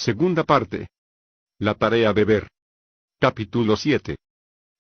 Segunda parte. La tarea de ver. Capítulo 7.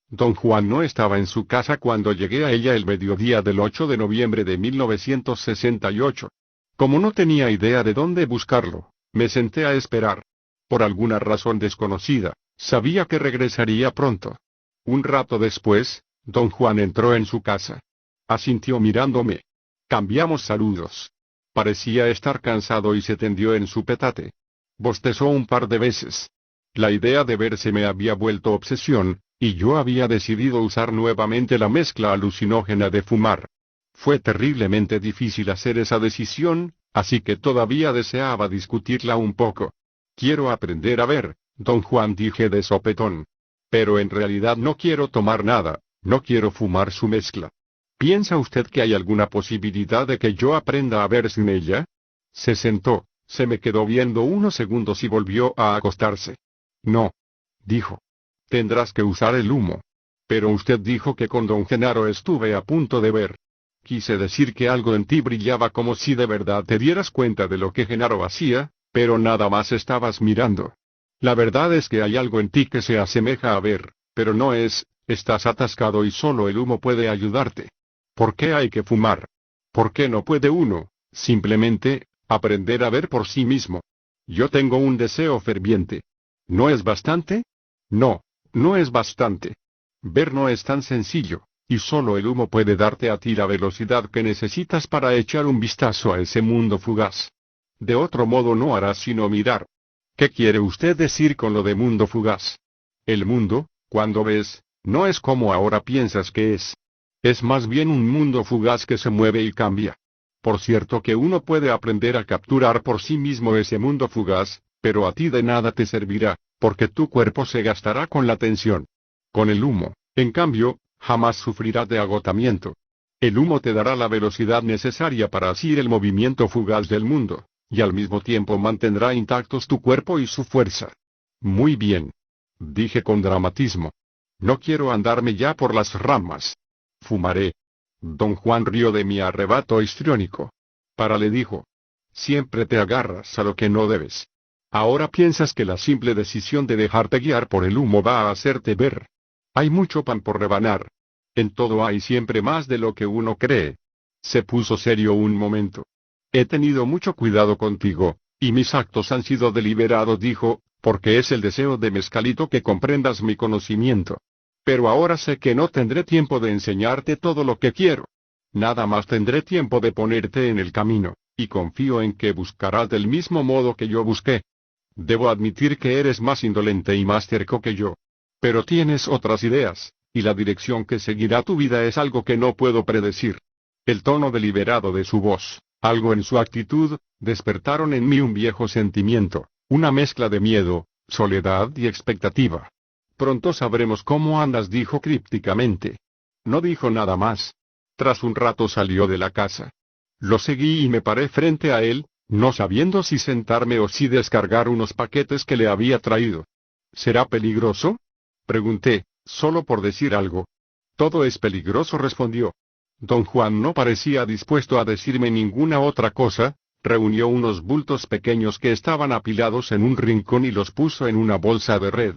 Don Juan no estaba en su casa cuando llegué a ella el mediodía del 8 de noviembre de 1968. Como no tenía idea de dónde buscarlo, me senté a esperar. Por alguna razón desconocida, sabía que regresaría pronto. Un rato después, don Juan entró en su casa. Asintió mirándome. Cambiamos saludos. Parecía estar cansado y se tendió en su petate. Bostezó un par de veces. La idea de verse me había vuelto obsesión, y yo había decidido usar nuevamente la mezcla alucinógena de fumar. Fue terriblemente difícil hacer esa decisión, así que todavía deseaba discutirla un poco. Quiero aprender a ver, don Juan, dije de sopetón. Pero en realidad no quiero tomar nada, no quiero fumar su mezcla. ¿Piensa usted que hay alguna posibilidad de que yo aprenda a ver sin ella? Se sentó, se me quedó viendo unos segundos y volvió a acostarse. No, dijo. Tendrás que usar el humo. Pero usted dijo que con don Genaro estuve a punto de ver. Quise decir que algo en ti brillaba como si de verdad te dieras cuenta de lo que Genaro hacía, pero nada más estabas mirando. La verdad es que hay algo en ti que se asemeja a ver, pero no es, estás atascado y solo el humo puede ayudarte. ¿Por qué hay que fumar? ¿Por qué no puede uno, simplemente, aprender a ver por sí mismo? Yo tengo un deseo ferviente. ¿No es bastante? No, no es bastante. Ver no es tan sencillo, y solo el humo puede darte a ti la velocidad que necesitas para echar un vistazo a ese mundo fugaz. De otro modo no harás sino mirar. ¿Qué quiere usted decir con lo de mundo fugaz? El mundo, cuando ves, no es como ahora piensas que es. Es más bien un mundo fugaz que se mueve y cambia. Por cierto que uno puede aprender a capturar por sí mismo ese mundo fugaz, pero a ti de nada te servirá, porque tu cuerpo se gastará con la tensión. Con el humo, en cambio, jamás sufrirá de agotamiento. El humo te dará la velocidad necesaria para asir el movimiento fugaz del mundo, y al mismo tiempo mantendrá intactos tu cuerpo y su fuerza. Muy bien, dije con dramatismo. No quiero andarme ya por las ramas. Fumaré. Don Juan rió de mi arrebato histriónico. Para, le dijo. Siempre te agarras a lo que no debes. Ahora piensas que la simple decisión de dejarte guiar por el humo va a hacerte ver. Hay mucho pan por rebanar. En todo hay siempre más de lo que uno cree. Se puso serio un momento. He tenido mucho cuidado contigo, y mis actos han sido deliberados, dijo, porque es el deseo de Mezcalito que comprendas mi conocimiento. Pero ahora sé que no tendré tiempo de enseñarte todo lo que quiero. Nada más tendré tiempo de ponerte en el camino, y confío en que buscarás del mismo modo que yo busqué. Debo admitir que eres más indolente y más terco que yo. Pero tienes otras ideas, y la dirección que seguirá tu vida es algo que no puedo predecir. El tono deliberado de su voz, algo en su actitud, despertaron en mí un viejo sentimiento, una mezcla de miedo, soledad y expectativa. Pronto sabremos cómo andas, dijo crípticamente. No dijo nada más. Tras un rato salió de la casa. Lo seguí y me paré frente a él, no sabiendo si sentarme o si descargar unos paquetes que le había traído. ¿Será peligroso?, pregunté, solo por decir algo. Todo es peligroso, respondió. Don Juan no parecía dispuesto a decirme ninguna otra cosa, reunió unos bultos pequeños que estaban apilados en un rincón y los puso en una bolsa de red.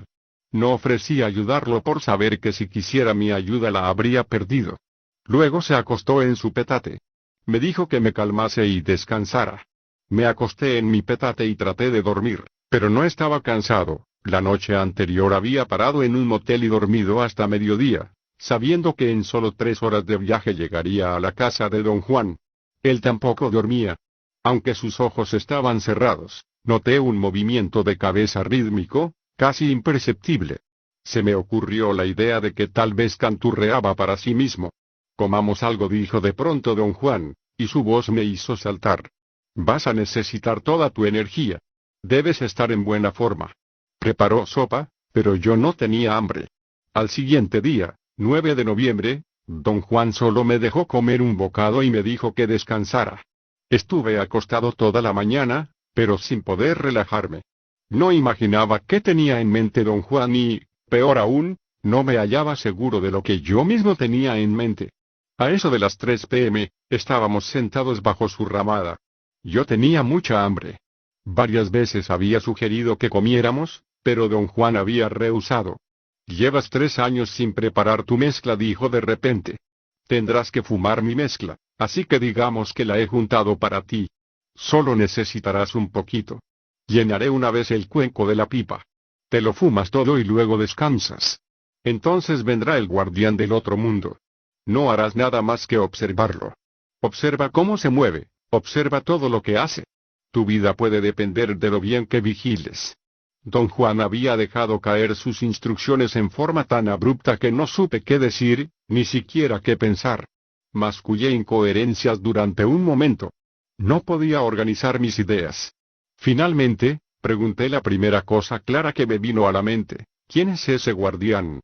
No ofrecí ayudarlo por saber que si quisiera mi ayuda la habría perdido. Luego se acostó en su petate. Me dijo que me calmase y descansara. Me acosté en mi petate y traté de dormir, pero no estaba cansado. La noche anterior había parado en un motel y dormido hasta mediodía, sabiendo que en solo 3 horas de viaje llegaría a la casa de don Juan. Él tampoco dormía. Aunque sus ojos estaban cerrados, noté un movimiento de cabeza rítmico, casi imperceptible. Se me ocurrió la idea de que tal vez canturreaba para sí mismo. Comamos algo, dijo de pronto don Juan, y su voz me hizo saltar. Vas a necesitar toda tu energía. Debes estar en buena forma. Preparó sopa, pero yo no tenía hambre. Al siguiente día, 9 de noviembre, don Juan solo me dejó comer un bocado y me dijo que descansara. Estuve acostado toda la mañana, pero sin poder relajarme. No imaginaba qué tenía en mente don Juan y, peor aún, no me hallaba seguro de lo que yo mismo tenía en mente. A eso de las 3 p.m., estábamos sentados bajo su ramada. Yo tenía mucha hambre. Varias veces había sugerido que comiéramos, pero don Juan había rehusado. Llevas 3 años sin preparar tu mezcla, dijo de repente. Tendrás que fumar mi mezcla, así que digamos que la he juntado para ti. Solo necesitarás un poquito. Llenaré una vez el cuenco de la pipa. Te lo fumas todo y luego descansas. Entonces vendrá el guardián del otro mundo. No harás nada más que observarlo. Observa cómo se mueve, observa todo lo que hace. Tu vida puede depender de lo bien que vigiles. Don Juan había dejado caer sus instrucciones en forma tan abrupta que no supe qué decir, ni siquiera qué pensar. Mascullé incoherencias durante un momento. No podía organizar mis ideas. Finalmente, pregunté la primera cosa clara que me vino a la mente: ¿quién es ese guardián?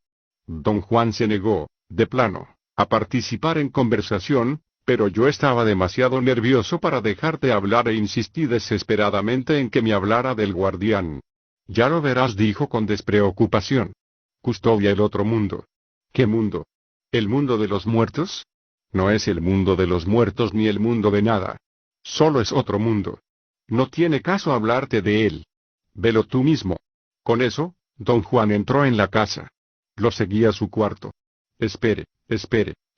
Don Juan se negó, de plano, a participar en conversación, pero yo estaba demasiado nervioso para dejarte hablar e insistí desesperadamente en que me hablara del guardián. Ya lo verás, dijo con despreocupación. Custodia el otro mundo. ¿Qué mundo? ¿El mundo de los muertos? No es el mundo de los muertos ni el mundo de nada. Solo es otro mundo. No tiene caso hablarte de él. Velo tú mismo. Con eso, don Juan entró en la casa. Lo seguí a su cuarto. Espere,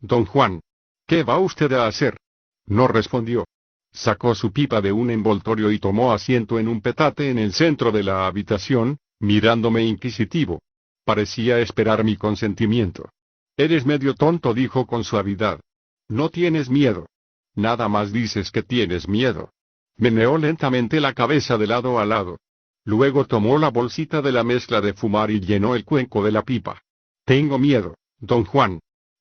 don Juan. ¿Qué va usted a hacer? No respondió. Sacó su pipa de un envoltorio y tomó asiento en un petate en el centro de la habitación, mirándome inquisitivo. Parecía esperar mi consentimiento. Eres medio tonto, dijo con suavidad. No tienes miedo. Nada más dices que tienes miedo. Meneó lentamente la cabeza de lado a lado. Luego tomó la bolsita de la mezcla de fumar y llenó el cuenco de la pipa. Tengo miedo, don Juan.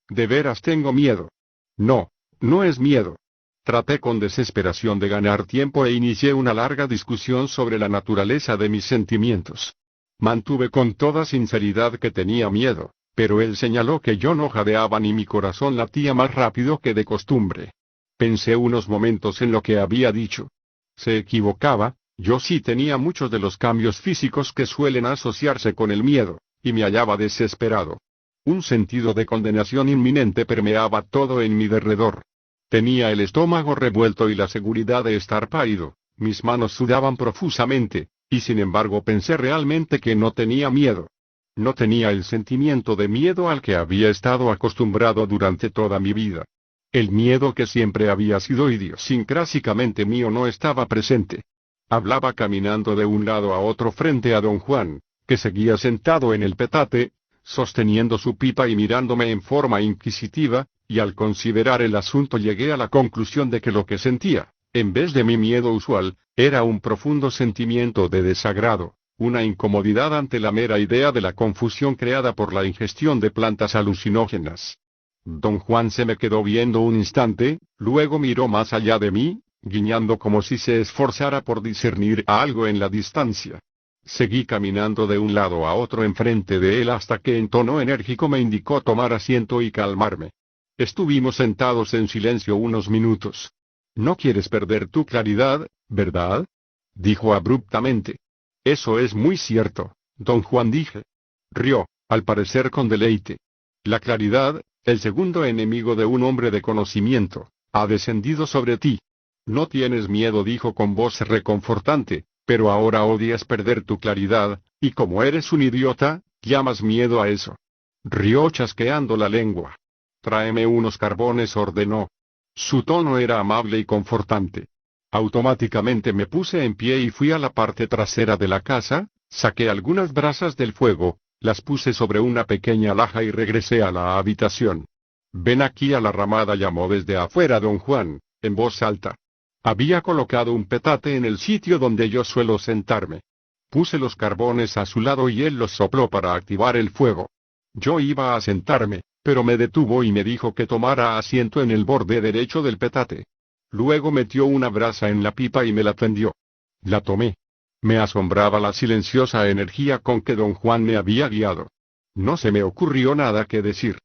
De veras tengo miedo. No, no es miedo. Traté con desesperación de ganar tiempo e inicié una larga discusión sobre la naturaleza de mis sentimientos. Mantuve con toda sinceridad que tenía miedo, pero él señaló que yo no jadeaba ni mi corazón latía más rápido que de costumbre. Pensé unos momentos en lo que había dicho. Se equivocaba, yo sí tenía muchos de los cambios físicos que suelen asociarse con el miedo, y me hallaba desesperado. Un sentido de condenación inminente permeaba todo en mi derredor. Tenía el estómago revuelto y la seguridad de estar pálido, mis manos sudaban profusamente, y sin embargo pensé realmente que no tenía miedo. No tenía el sentimiento de miedo al que había estado acostumbrado durante toda mi vida. El miedo que siempre había sido idiosincrásicamente mío no estaba presente. Hablaba caminando de un lado a otro frente a don Juan, que seguía sentado en el petate, sosteniendo su pipa y mirándome en forma inquisitiva, y al considerar el asunto llegué a la conclusión de que lo que sentía, en vez de mi miedo usual, era un profundo sentimiento de desagrado, una incomodidad ante la mera idea de la confusión creada por la ingestión de plantas alucinógenas. Don Juan se me quedó viendo un instante, luego miró más allá de mí, guiñando como si se esforzara por discernir algo en la distancia. Seguí caminando de un lado a otro enfrente de él hasta que en tono enérgico me indicó tomar asiento y calmarme. Estuvimos sentados en silencio unos minutos. No quieres perder tu claridad, ¿verdad? Dijo abruptamente. Eso es muy cierto, don Juan, dije. Rió, al parecer con deleite. La claridad, el segundo enemigo de un hombre de conocimiento, ha descendido sobre ti. No tienes miedo, dijo con voz reconfortante, pero ahora odias perder tu claridad, y como eres un idiota, llamas miedo a eso. Rió chasqueando la lengua. Tráeme unos carbones, ordenó. Su tono era amable y confortante. Automáticamente me puse en pie y fui a la parte trasera de la casa, saqué algunas brasas del fuego, las puse sobre una pequeña laja y regresé a la habitación. Ven aquí a la ramada, llamó desde afuera don Juan, en voz alta. Había colocado un petate en el sitio donde yo suelo sentarme. Puse los carbones a su lado y él los sopló para activar el fuego. Yo iba a sentarme, pero me detuvo y me dijo que tomara asiento en el borde derecho del petate. Luego metió una brasa en la pipa y me la tendió. La tomé. Me asombraba la silenciosa energía con que don Juan me había guiado. No se me ocurrió nada que decir.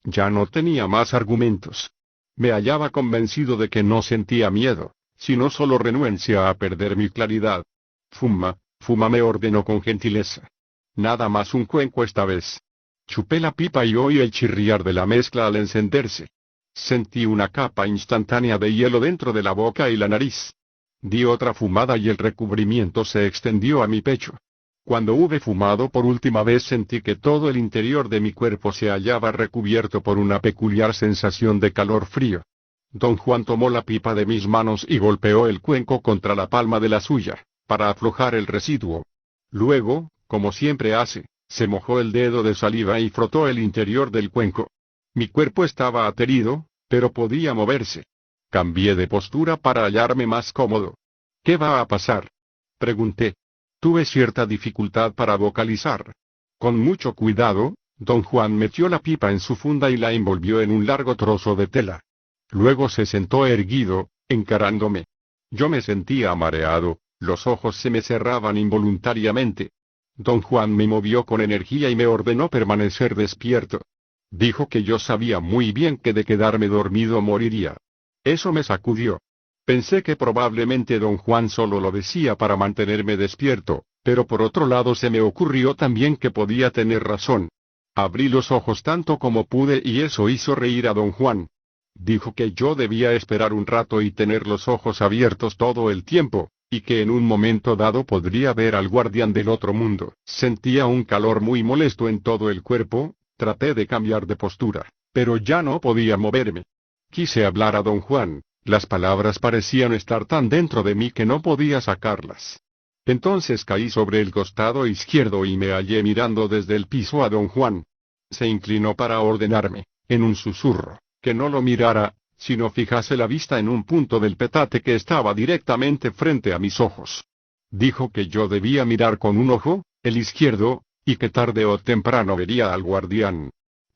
Ya no tenía más argumentos. Me hallaba convencido de que no sentía miedo, sino solo renuencia a perder mi claridad. Fuma, me ordenó con gentileza. Nada más un cuenco esta vez. Chupé la pipa y oí el chirriar de la mezcla al encenderse. Sentí una capa instantánea de hielo dentro de la boca y la nariz. Di otra fumada y el recubrimiento se extendió a mi pecho. Cuando hube fumado por última vez sentí que todo el interior de mi cuerpo se hallaba recubierto por una peculiar sensación de calor frío. Don Juan tomó la pipa de mis manos y golpeó el cuenco contra la palma de la suya, para aflojar el residuo. Luego, como siempre hace, se mojó el dedo de saliva y frotó el interior del cuenco. Mi cuerpo estaba aterido, pero podía moverse. Cambié de postura para hallarme más cómodo. ¿Qué va a pasar?, pregunté. Tuve cierta dificultad para vocalizar. Con mucho cuidado, don Juan metió la pipa en su funda y la envolvió en un largo trozo de tela. Luego se sentó erguido, encarándome. Yo me sentía mareado, los ojos se me cerraban involuntariamente. Don Juan me movió con energía y me ordenó permanecer despierto. Dijo que yo sabía muy bien que de quedarme dormido moriría. Eso me sacudió. Pensé que probablemente don Juan solo lo decía para mantenerme despierto, pero por otro lado se me ocurrió también que podía tener razón. Abrí los ojos tanto como pude y eso hizo reír a don Juan. Dijo que yo debía esperar un rato y tener los ojos abiertos todo el tiempo, y que en un momento dado podría ver al guardián del otro mundo. Sentía un calor muy molesto en todo el cuerpo, traté de cambiar de postura, pero ya no podía moverme. Quise hablar a don Juan, las palabras parecían estar tan dentro de mí que no podía sacarlas. Entonces caí sobre el costado izquierdo y me hallé mirando desde el piso a don Juan. Se inclinó para ordenarme, en un susurro, que no lo mirara, sino fijase la vista en un punto del petate que estaba directamente frente a mis ojos. Dijo que yo debía mirar con un ojo, el izquierdo, y que tarde o temprano vería al guardián.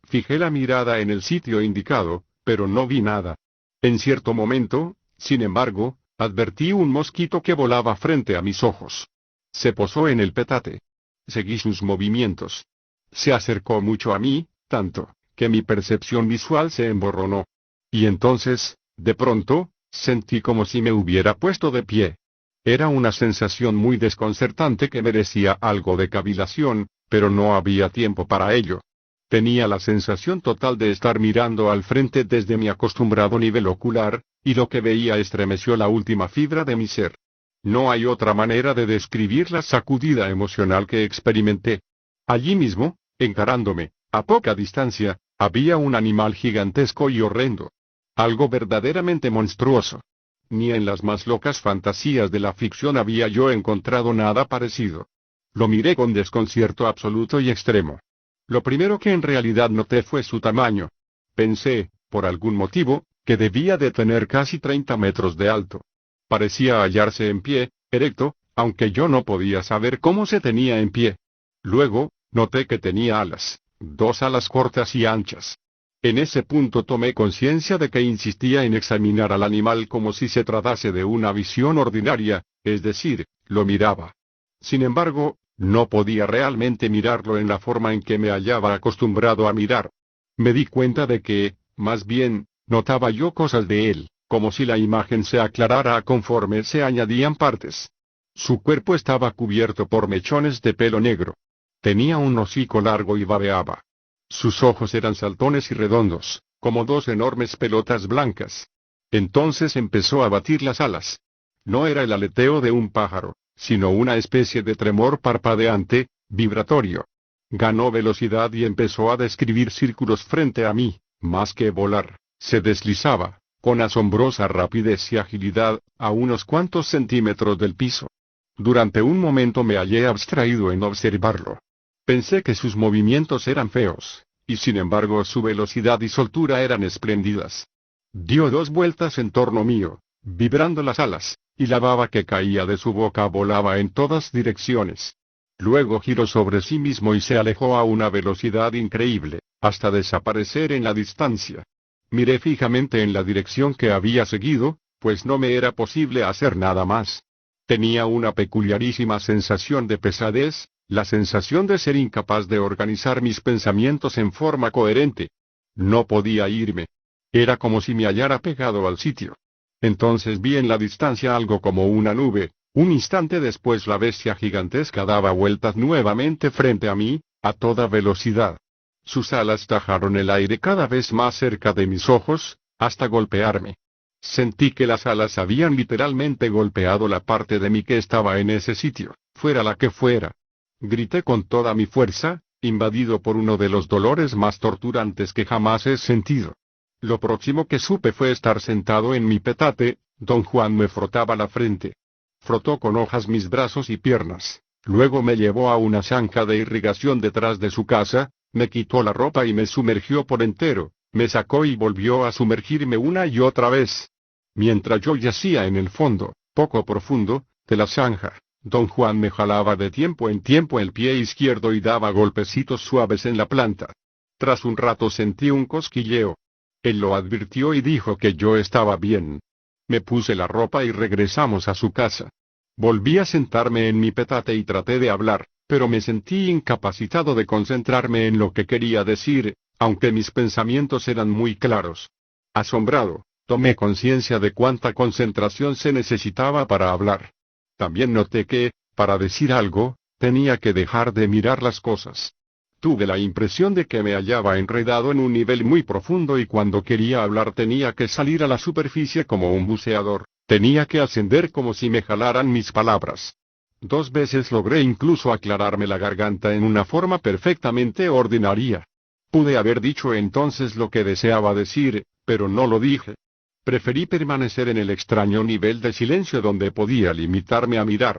Fijé la mirada en el sitio indicado, pero no vi nada. En cierto momento, sin embargo, advertí un mosquito que volaba frente a mis ojos. Se posó en el petate. Seguí sus movimientos. Se acercó mucho a mí, tanto, que mi percepción visual se emborronó. Y entonces, de pronto, sentí como si me hubiera puesto de pie. Era una sensación muy desconcertante que merecía algo de cavilación, pero no había tiempo para ello. Tenía la sensación total de estar mirando al frente desde mi acostumbrado nivel ocular, y lo que veía estremeció la última fibra de mi ser. No hay otra manera de describir la sacudida emocional que experimenté. Allí mismo, encarándome, a poca distancia, había un animal gigantesco y horrendo. Algo verdaderamente monstruoso. Ni en las más locas fantasías de la ficción había yo encontrado nada parecido. Lo miré con desconcierto absoluto y extremo. Lo primero que en realidad noté fue su tamaño. Pensé, por algún motivo, que debía de tener casi 30 metros de alto. Parecía hallarse en pie, erecto, aunque yo no podía saber cómo se tenía en pie. Luego, noté que tenía alas, 2 alas cortas y anchas. En ese punto tomé conciencia de que insistía en examinar al animal como si se tratase de una visión ordinaria, es decir, lo miraba. Sin embargo, no podía realmente mirarlo en la forma en que me hallaba acostumbrado a mirar. Me di cuenta de que, más bien, notaba yo cosas de él, como si la imagen se aclarara conforme se añadían partes. Su cuerpo estaba cubierto por mechones de pelo negro. Tenía un hocico largo y babeaba. Sus ojos eran saltones y redondos, como 2 enormes pelotas blancas. Entonces empezó a batir las alas. No era el aleteo de un pájaro, sino una especie de tremor parpadeante, vibratorio. Ganó velocidad y empezó a describir círculos frente a mí, más que volar, se deslizaba, con asombrosa rapidez y agilidad, a unos cuantos centímetros del piso. Durante un momento me hallé abstraído en observarlo. Pensé que sus movimientos eran feos, y sin embargo su velocidad y soltura eran espléndidas. Dio 2 vueltas en torno mío, vibrando las alas, y la baba que caía de su boca volaba en todas direcciones. Luego giró sobre sí mismo y se alejó a una velocidad increíble, hasta desaparecer en la distancia. Miré fijamente en la dirección que había seguido, pues no me era posible hacer nada más. Tenía una peculiarísima sensación de pesadez, la sensación de ser incapaz de organizar mis pensamientos en forma coherente. No podía irme. Era como si me hallara pegado al sitio. Entonces vi en la distancia algo como una nube. Un instante después la bestia gigantesca daba vueltas nuevamente frente a mí, a toda velocidad. Sus alas tajaron el aire cada vez más cerca de mis ojos, hasta golpearme. Sentí que las alas habían literalmente golpeado la parte de mí que estaba en ese sitio, fuera la que fuera. Grité con toda mi fuerza, invadido por uno de los dolores más torturantes que jamás he sentido. Lo próximo que supe fue estar sentado en mi petate. Don Juan me frotaba la frente. Frotó con hojas mis brazos y piernas, luego me llevó a una zanja de irrigación detrás de su casa, me quitó la ropa y me sumergió por entero, me sacó y volvió a sumergirme una y otra vez. Mientras yo yacía en el fondo, poco profundo, de la zanja, Don Juan me jalaba de tiempo en tiempo el pie izquierdo y daba golpecitos suaves en la planta. Tras un rato sentí un cosquilleo. Él lo advirtió y dijo que yo estaba bien. Me puse la ropa y regresamos a su casa. Volví a sentarme en mi petate y traté de hablar, pero me sentí incapacitado de concentrarme en lo que quería decir, aunque mis pensamientos eran muy claros. Asombrado, tomé conciencia de cuánta concentración se necesitaba para hablar. También noté que, para decir algo, tenía que dejar de mirar las cosas. Tuve la impresión de que me hallaba enredado en un nivel muy profundo y cuando quería hablar tenía que salir a la superficie como un buceador, tenía que ascender como si me jalaran mis palabras. 2 veces logré incluso aclararme la garganta en una forma perfectamente ordinaria. Pude haber dicho entonces lo que deseaba decir, pero no lo dije. Preferí permanecer en el extraño nivel de silencio donde podía limitarme a mirar.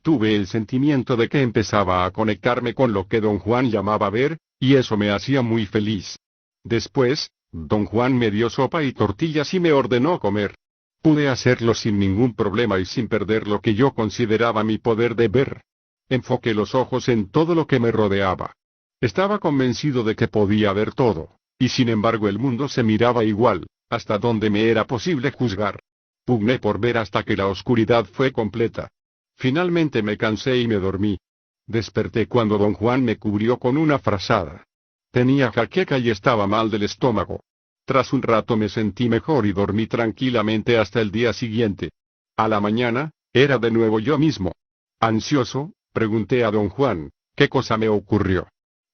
Tuve el sentimiento de que empezaba a conectarme con lo que don Juan llamaba ver, y eso me hacía muy feliz. Después, don Juan me dio sopa y tortillas y me ordenó comer. Pude hacerlo sin ningún problema y sin perder lo que yo consideraba mi poder de ver. Enfoqué los ojos en todo lo que me rodeaba. Estaba convencido de que podía ver todo, y sin embargo el mundo se miraba igual, hasta donde me era posible juzgar. Pugné por ver hasta que la oscuridad fue completa. Finalmente me cansé y me dormí. Desperté cuando don Juan me cubrió con una frazada. Tenía jaqueca y estaba mal del estómago. Tras un rato me sentí mejor y dormí tranquilamente hasta el día siguiente. A la mañana, era de nuevo yo mismo. Ansioso, pregunté a don Juan, ¿qué cosa me ocurrió?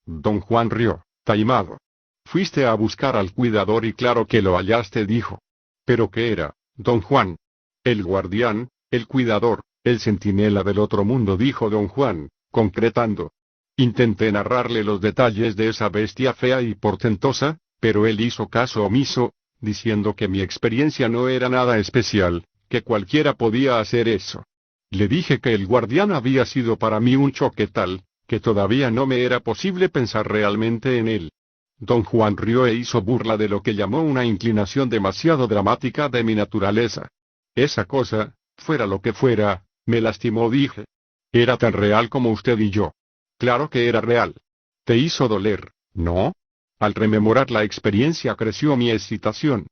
Don Juan rió, taimado. Fuiste a buscar al cuidador y claro que lo hallaste, dijo. ¿Pero qué era, don Juan? El guardián, el cuidador, el centinela del otro mundo, dijo don Juan, concretando. Intenté narrarle los detalles de esa bestia fea y portentosa, pero él hizo caso omiso, diciendo que mi experiencia no era nada especial, que cualquiera podía hacer eso. Le dije que el guardián había sido para mí un choque tal, que todavía no me era posible pensar realmente en él. Don Juan rió e hizo burla de lo que llamó una inclinación demasiado dramática de mi naturaleza. Esa cosa, fuera lo que fuera, me lastimó, dije. Era tan real como usted y yo. Claro que era real. Te hizo doler, ¿no? Al rememorar la experiencia creció mi excitación.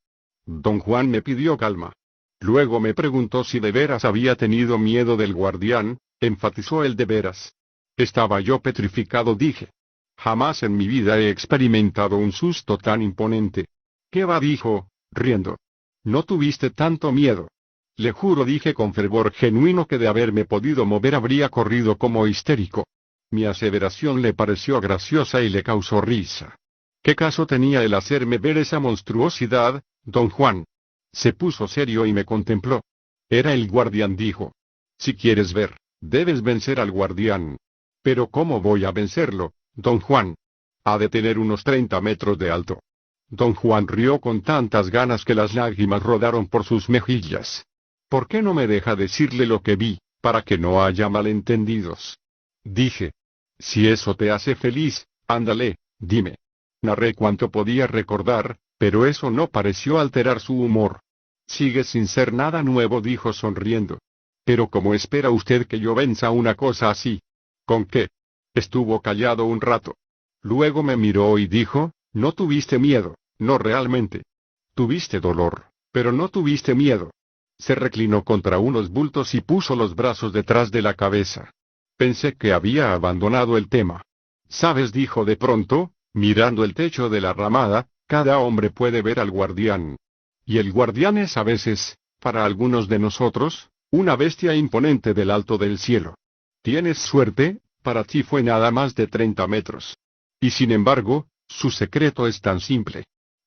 Don Juan me pidió calma. Luego me preguntó si de veras había tenido miedo del guardián, enfatizó el de veras. Estaba yo petrificado, dije. Jamás en mi vida he experimentado un susto tan imponente. ¿Qué va?, dijo, riendo. No tuviste tanto miedo. Le juro, dije con fervor genuino, que de haberme podido mover habría corrido como histérico. Mi aseveración le pareció graciosa y le causó risa. ¿Qué caso tenía el hacerme ver esa monstruosidad, don Juan? Se puso serio y me contempló. Era el guardián, dijo. Si quieres ver, debes vencer al guardián. Pero ¿cómo voy a vencerlo, don Juan? Ha de tener unos 30 metros de alto. Don Juan rió con tantas ganas que las lágrimas rodaron por sus mejillas. ¿Por qué no me deja decirle lo que vi, para que no haya malentendidos? Dije. Si eso te hace feliz, ándale, dime. Narré cuanto podía recordar, pero eso no pareció alterar su humor. Sigue sin ser nada nuevo, dijo sonriendo. Pero ¿cómo espera usted que yo venza una cosa así? ¿Con qué? Estuvo callado un rato. Luego me miró y dijo, no tuviste miedo, no realmente. Tuviste dolor, pero no tuviste miedo. Se reclinó contra unos bultos y puso los brazos detrás de la cabeza. Pensé que había abandonado el tema. ¿Sabes?, dijo de pronto, mirando el techo de la ramada, cada hombre puede ver al guardián. Y el guardián es a veces, para algunos de nosotros, una bestia imponente del alto del cielo. Tienes suerte, para ti fue nada más de 30 metros. Y sin embargo, su secreto es tan simple.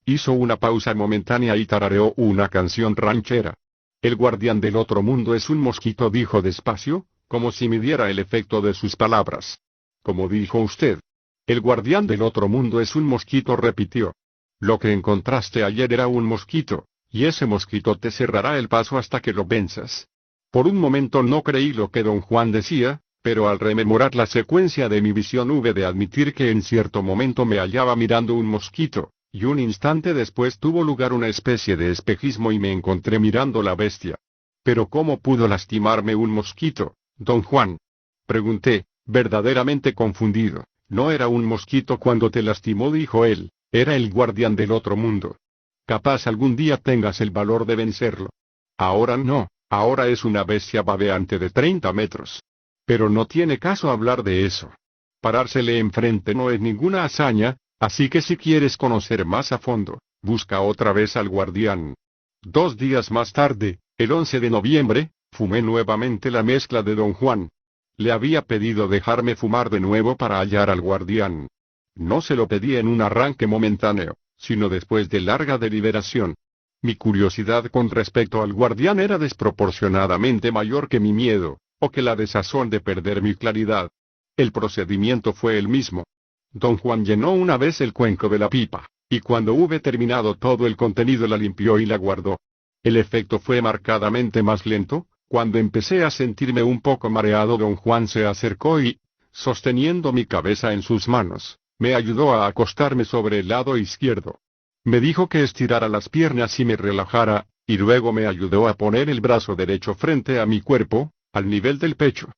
Hizo una pausa momentánea y tarareó una canción ranchera. El guardián del otro mundo es un mosquito, dijo despacio, como si midiera el efecto de sus palabras. Como dijo usted. El guardián del otro mundo es un mosquito, repitió. Lo que encontraste ayer era un mosquito, y ese mosquito te cerrará el paso hasta que lo venzas. Por un momento no creí lo que don Juan decía, pero al rememorar la secuencia de mi visión hube de admitir que en cierto momento me hallaba mirando un mosquito, y un instante después tuvo lugar una especie de espejismo y me encontré mirando la bestia. ¿Pero cómo pudo lastimarme un mosquito, don Juan? Pregunté, verdaderamente confundido. No era un mosquito cuando te lastimó, dijo él, era el guardián del otro mundo. Capaz algún día tengas el valor de vencerlo. Ahora no, ahora es una bestia babeante de 30 metros. Pero no tiene caso hablar de eso. Parársele enfrente no es ninguna hazaña, así que si quieres conocer más a fondo, busca otra vez al guardián. 2 días más tarde, el 11 de noviembre, fumé nuevamente la mezcla de don Juan. Le había pedido dejarme fumar de nuevo para hallar al guardián. No se lo pedí en un arranque momentáneo, sino después de larga deliberación. Mi curiosidad con respecto al guardián era desproporcionadamente mayor que mi miedo, o que la desazón de perder mi claridad. El procedimiento fue el mismo. Don Juan llenó una vez el cuenco de la pipa, y cuando hube terminado todo el contenido la limpió y la guardó. El efecto fue marcadamente más lento. Cuando empecé a sentirme un poco mareado, don Juan se acercó y, sosteniendo mi cabeza en sus manos, me ayudó a acostarme sobre el lado izquierdo. Me dijo que estirara las piernas y me relajara, y luego me ayudó a poner el brazo derecho frente a mi cuerpo, al nivel del pecho.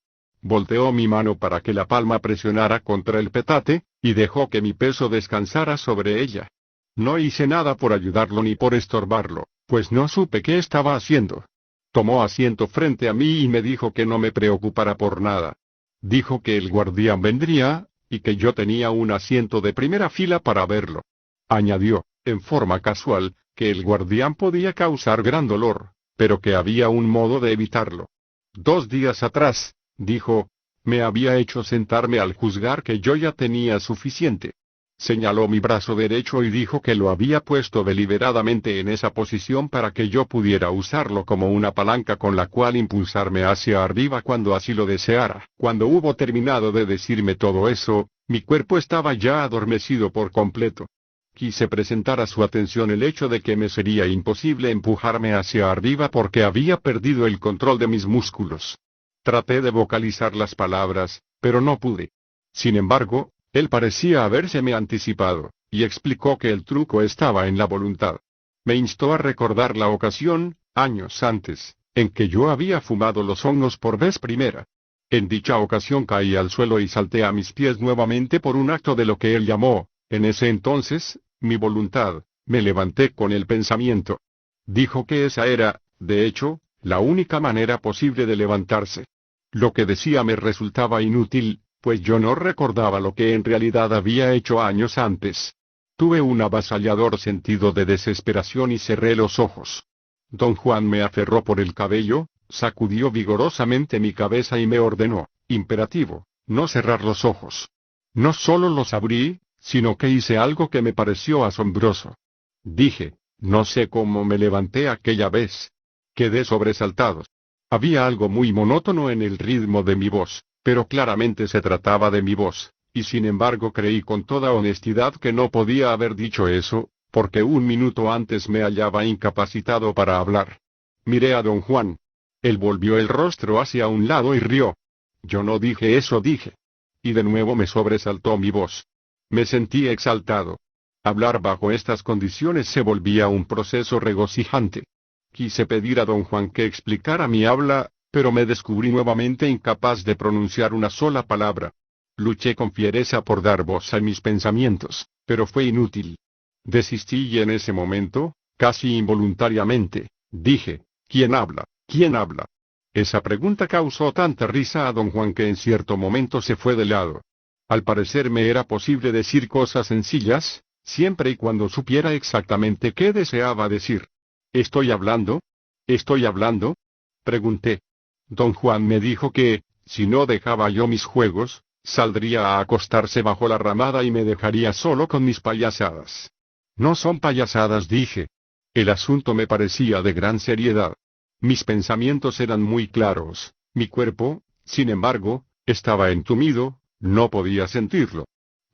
Volteó mi mano para que la palma presionara contra el petate, y dejó que mi peso descansara sobre ella. No hice nada por ayudarlo ni por estorbarlo, pues no supe qué estaba haciendo. Tomó asiento frente a mí y me dijo que no me preocupara por nada. Dijo que el guardián vendría, y que yo tenía un asiento de primera fila para verlo. Añadió, en forma casual, que el guardián podía causar gran dolor, pero que había un modo de evitarlo. 2 días atrás, dijo, me había hecho sentarme al juzgar que yo ya tenía suficiente. Señaló mi brazo derecho y dijo que lo había puesto deliberadamente en esa posición para que yo pudiera usarlo como una palanca con la cual impulsarme hacia arriba cuando así lo deseara. Cuando hubo terminado de decirme todo eso, mi cuerpo estaba ya adormecido por completo. Quise presentar a su atención el hecho de que me sería imposible empujarme hacia arriba porque había perdido el control de mis músculos. Traté de vocalizar las palabras, pero no pude. Sin embargo, él parecía habérseme anticipado, y explicó que el truco estaba en la voluntad. Me instó a recordar la ocasión, años antes, en que yo había fumado los hongos por vez primera. En dicha ocasión caí al suelo y salté a mis pies nuevamente por un acto de lo que él llamó, en ese entonces, mi voluntad. Me levanté con el pensamiento. Dijo que esa era, de hecho, la única manera posible de levantarse. Lo que decía me resultaba inútil, pues yo no recordaba lo que en realidad había hecho años antes. Tuve un avasallador sentido de desesperación y cerré los ojos. Don Juan me aferró por el cabello, sacudió vigorosamente mi cabeza y me ordenó, imperativo, no cerrar los ojos. No solo los abrí, sino que hice algo que me pareció asombroso. Dije, no sé cómo me levanté aquella vez. Quedé sobresaltado. Había algo muy monótono en el ritmo de mi voz, pero claramente se trataba de mi voz, y sin embargo creí con toda honestidad que no podía haber dicho eso, porque un minuto antes me hallaba incapacitado para hablar. Miré a don Juan. Él volvió el rostro hacia un lado y rió. Yo no dije eso, dije. Y de nuevo me sobresaltó mi voz. Me sentí exaltado. Hablar bajo estas condiciones se volvía un proceso regocijante. Quise pedir a don Juan que explicara mi habla, pero me descubrí nuevamente incapaz de pronunciar una sola palabra. Luché con fiereza por dar voz a mis pensamientos, pero fue inútil. Desistí y en ese momento, casi involuntariamente, dije, ¿quién habla? ¿Quién habla? Esa pregunta causó tanta risa a don Juan que en cierto momento se fue de lado. Al parecer me era posible decir cosas sencillas, siempre y cuando supiera exactamente qué deseaba decir. ¿Estoy hablando? ¿Estoy hablando? Pregunté. Don Juan me dijo que, si no dejaba yo mis juegos, saldría a acostarse bajo la ramada y me dejaría solo con mis payasadas. No son payasadas, dije. El asunto me parecía de gran seriedad. Mis pensamientos eran muy claros, mi cuerpo, sin embargo, estaba entumido, no podía sentirlo.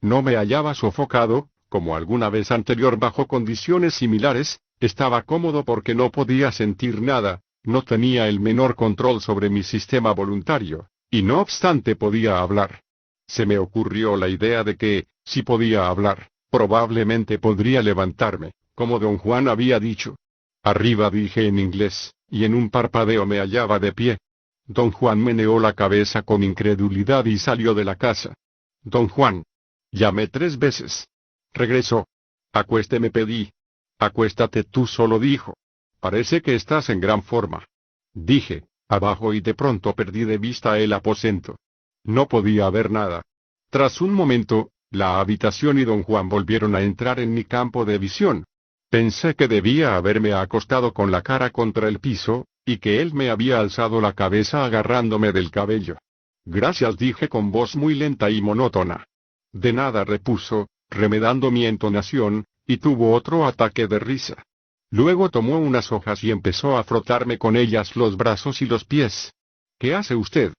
No me hallaba sofocado, como alguna vez anterior bajo condiciones similares, estaba cómodo porque no podía sentir nada, no tenía el menor control sobre mi sistema voluntario, y no obstante podía hablar. Se me ocurrió la idea de que, si podía hablar, probablemente podría levantarme, como don Juan había dicho. Arriba, dije en inglés, y en un parpadeo me hallaba de pie. Don Juan meneó la cabeza con incredulidad y salió de la casa. Don Juan. Llamé 3 veces. Regresó. Acuésteme, pedí. Acuéstate tú solo, dijo. Parece que estás en gran forma. Dije, abajo, y de pronto perdí de vista el aposento. No podía ver nada. Tras un momento, la habitación y don Juan volvieron a entrar en mi campo de visión. Pensé que debía haberme acostado con la cara contra el piso, y que él me había alzado la cabeza agarrándome del cabello. Gracias, dije con voz muy lenta y monótona. De nada, repuso, remedando mi entonación, y tuvo otro ataque de risa. Luego tomó unas hojas y empezó a frotarme con ellas los brazos y los pies. ¿Qué hace usted?,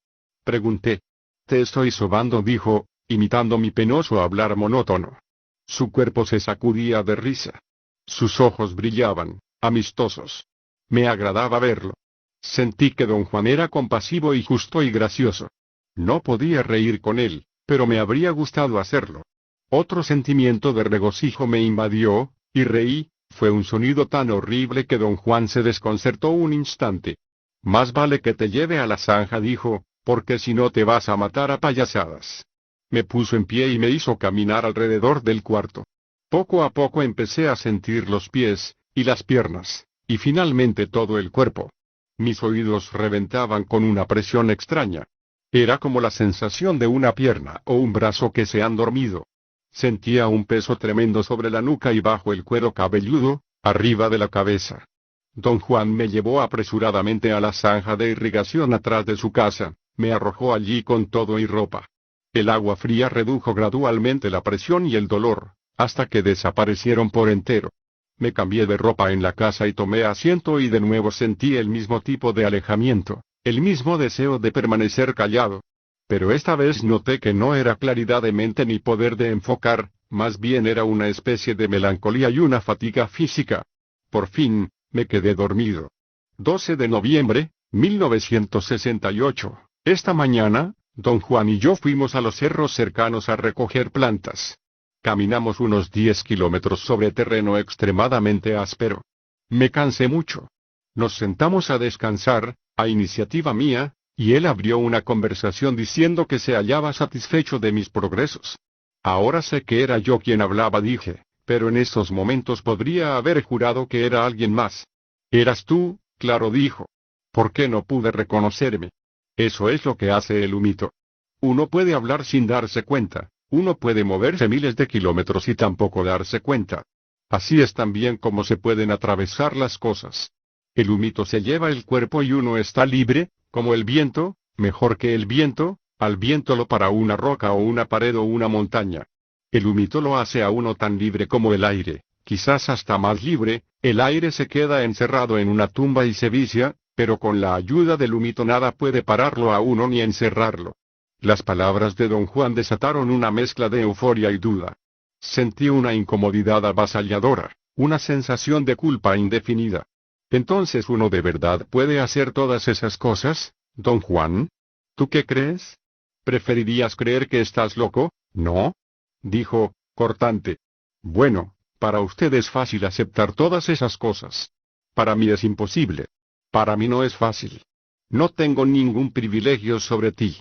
pregunté. Te estoy sobando, dijo, imitando mi penoso hablar monótono. Su cuerpo se sacudía de risa. Sus ojos brillaban, amistosos. Me agradaba verlo. Sentí que don Juan era compasivo y justo y gracioso. No podía reír con él, pero me habría gustado hacerlo. Otro sentimiento de regocijo me invadió, y reí. Fue un sonido tan horrible que don Juan se desconcertó un instante. Más vale que te lleve a la zanja, dijo, porque si no te vas a matar a payasadas. Me puso en pie y me hizo caminar alrededor del cuarto. Poco a poco empecé a sentir los pies, y las piernas, y finalmente todo el cuerpo. Mis oídos reventaban con una presión extraña. Era como la sensación de una pierna o un brazo que se han dormido. Sentía un peso tremendo sobre la nuca y bajo el cuero cabelludo, arriba de la cabeza. Don Juan me llevó apresuradamente a la zanja de irrigación atrás de su casa, me arrojó allí con todo y ropa. El agua fría redujo gradualmente la presión y el dolor, hasta que desaparecieron por entero. Me cambié de ropa en la casa y tomé asiento y de nuevo sentí el mismo tipo de alejamiento, el mismo deseo de permanecer callado. Pero esta vez noté que no era claridad de mente ni poder de enfocar, más bien era una especie de melancolía y una fatiga física. Por fin, me quedé dormido. 12 de noviembre, 1968. Esta mañana, don Juan y yo fuimos a los cerros cercanos a recoger plantas. Caminamos unos 10 kilómetros sobre terreno extremadamente áspero. Me cansé mucho. Nos sentamos a descansar, a iniciativa mía, y él abrió una conversación diciendo que se hallaba satisfecho de mis progresos. Ahora sé que era yo quien hablaba, dije, pero en esos momentos podría haber jurado que era alguien más. Eras tú, claro, dijo. ¿Por qué no pude reconocerme? Eso es lo que hace el humito. Uno puede hablar sin darse cuenta, uno puede moverse miles de kilómetros y tampoco darse cuenta. Así es también como se pueden atravesar las cosas. El humito se lleva el cuerpo y uno está libre, como el viento, mejor que el viento, al viento lo para una roca o una pared o una montaña. El humito lo hace a uno tan libre como el aire, quizás hasta más libre. El aire se queda encerrado en una tumba y se vicia, pero con la ayuda del humito nada puede pararlo a uno ni encerrarlo. Las palabras de don Juan desataron una mezcla de euforia y duda. Sentí una incomodidad avasalladora, una sensación de culpa indefinida. ¿Entonces uno de verdad puede hacer todas esas cosas, don Juan? ¿Tú qué crees? ¿Preferirías creer que estás loco, no?, dijo, cortante. Bueno, para usted es fácil aceptar todas esas cosas. Para mí es imposible. Para mí no es fácil. No tengo ningún privilegio sobre ti.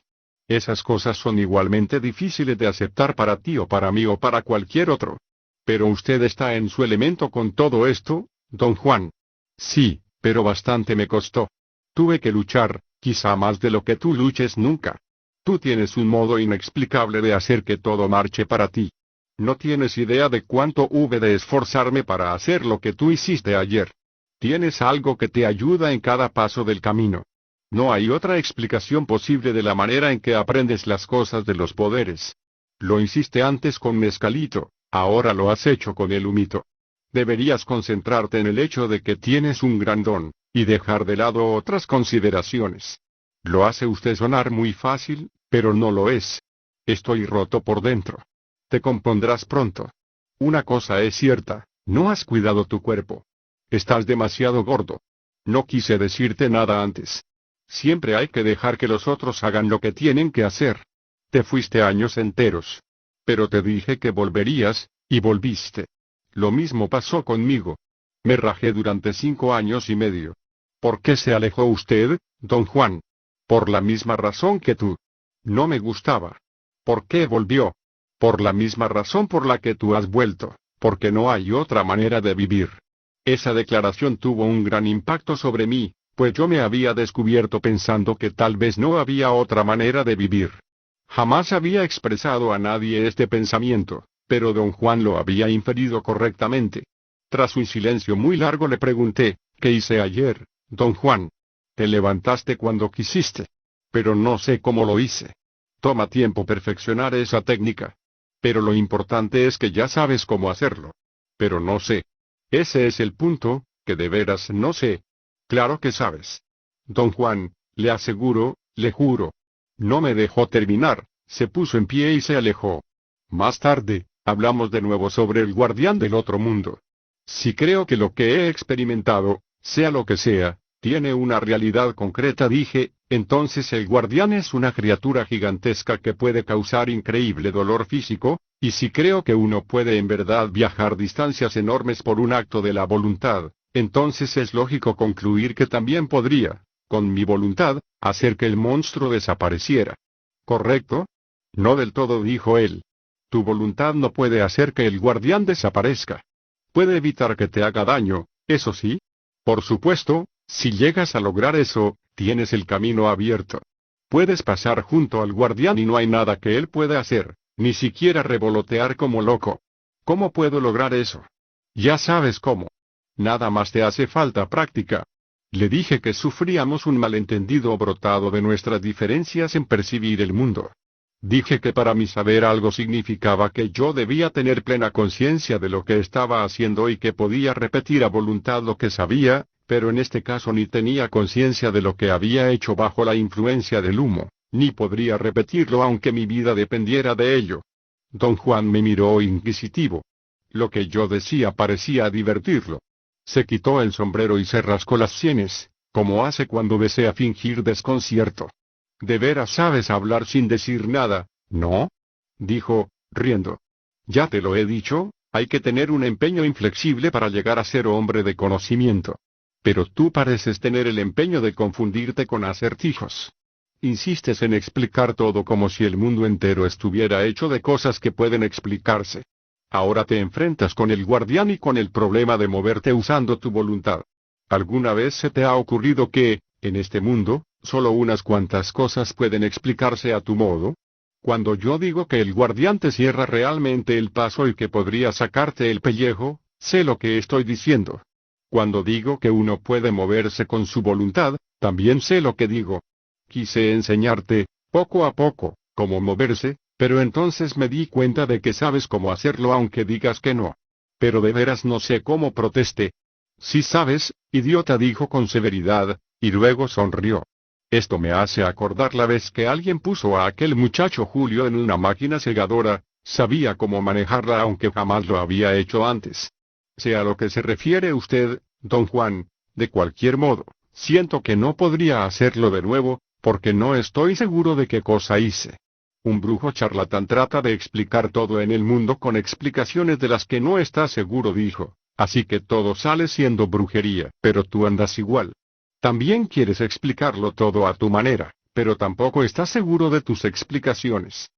Esas cosas son igualmente difíciles de aceptar para ti o para mí o para cualquier otro. Pero usted está en su elemento con todo esto, don Juan. Sí, pero bastante me costó. Tuve que luchar, quizá más de lo que tú luches nunca. Tú tienes un modo inexplicable de hacer que todo marche para ti. No tienes idea de cuánto hube de esforzarme para hacer lo que tú hiciste ayer. Tienes algo que te ayuda en cada paso del camino. No hay otra explicación posible de la manera en que aprendes las cosas de los poderes. Lo hiciste antes con Mezcalito, ahora lo has hecho con el humito. Deberías concentrarte en el hecho de que tienes un gran don, y dejar de lado otras consideraciones. Lo hace usted sonar muy fácil, pero no lo es. Estoy roto por dentro. Te compondrás pronto. Una cosa es cierta, no has cuidado tu cuerpo. Estás demasiado gordo. No quise decirte nada antes. Siempre hay que dejar que los otros hagan lo que tienen que hacer. Te fuiste años enteros. Pero te dije que volverías, y volviste. Lo mismo pasó conmigo. Me rajé durante 5 años y medio. ¿Por qué se alejó usted, don Juan? Por la misma razón que tú. No me gustaba. ¿Por qué volvió? Por la misma razón por la que tú has vuelto, porque no hay otra manera de vivir. Esa declaración tuvo un gran impacto sobre mí, pues yo me había descubierto pensando que tal vez no había otra manera de vivir. Jamás había expresado a nadie este pensamiento, pero don Juan lo había inferido correctamente. Tras un silencio muy largo le pregunté, ¿qué hice ayer, don Juan? Te levantaste cuando quisiste. Pero no sé cómo lo hice. Toma tiempo perfeccionar esa técnica. Pero lo importante es que ya sabes cómo hacerlo. Pero no sé. Ese es el punto, que de veras no sé. Claro que sabes. Don Juan, le aseguro, le juro. No me dejó terminar, se puso en pie y se alejó. Más tarde, hablamos de nuevo sobre el guardián del otro mundo. Si creo que lo que he experimentado, sea lo que sea, tiene una realidad concreta, dije, entonces el guardián es una criatura gigantesca que puede causar increíble dolor físico, y si creo que uno puede en verdad viajar distancias enormes por un acto de la voluntad, entonces es lógico concluir que también podría, con mi voluntad, hacer que el monstruo desapareciera. ¿Correcto? No del todo, dijo él. Tu voluntad no puede hacer que el guardián desaparezca. Puede evitar que te haga daño, eso sí. Por supuesto, si llegas a lograr eso, tienes el camino abierto. Puedes pasar junto al guardián y no hay nada que él pueda hacer, ni siquiera revolotear como loco. ¿Cómo puedo lograr eso? Ya sabes cómo. Nada más te hace falta práctica. Le dije que sufríamos un malentendido brotado de nuestras diferencias en percibir el mundo. Dije que para mí saber algo significaba que yo debía tener plena conciencia de lo que estaba haciendo y que podía repetir a voluntad lo que sabía, pero en este caso ni tenía conciencia de lo que había hecho bajo la influencia del humo, ni podría repetirlo aunque mi vida dependiera de ello. Don Juan me miró inquisitivo. Lo que yo decía parecía divertirlo. Se quitó el sombrero y se rascó las sienes, como hace cuando desea fingir desconcierto. ¿De veras sabes hablar sin decir nada, no? Dijo, riendo. Ya te lo he dicho, hay que tener un empeño inflexible para llegar a ser hombre de conocimiento. Pero tú pareces tener el empeño de confundirte con acertijos. Insistes en explicar todo como si el mundo entero estuviera hecho de cosas que pueden explicarse. Ahora te enfrentas con el guardián y con el problema de moverte usando tu voluntad. ¿Alguna vez se te ha ocurrido que, en este mundo, solo unas cuantas cosas pueden explicarse a tu modo? Cuando yo digo que el guardián te cierra realmente el paso y que podría sacarte el pellejo, sé lo que estoy diciendo. Cuando digo que uno puede moverse con su voluntad, también sé lo que digo. Quise enseñarte, poco a poco, cómo moverse, pero entonces me di cuenta de que sabes cómo hacerlo aunque digas que no. Pero de veras no sé cómo, protesté. Sí sabes, idiota, dijo con severidad, y luego sonrió. Esto me hace acordar la vez que alguien puso a aquel muchacho Julio en una máquina segadora, sabía cómo manejarla aunque jamás lo había hecho antes. Sea lo que se refiere usted, don Juan, de cualquier modo, siento que no podría hacerlo de nuevo, porque no estoy seguro de qué cosa hice. Un brujo charlatán trata de explicar todo en el mundo con explicaciones de las que no está seguro, dijo, así que todo sale siendo brujería, pero tú andas igual. También quieres explicarlo todo a tu manera, pero tampoco estás seguro de tus explicaciones.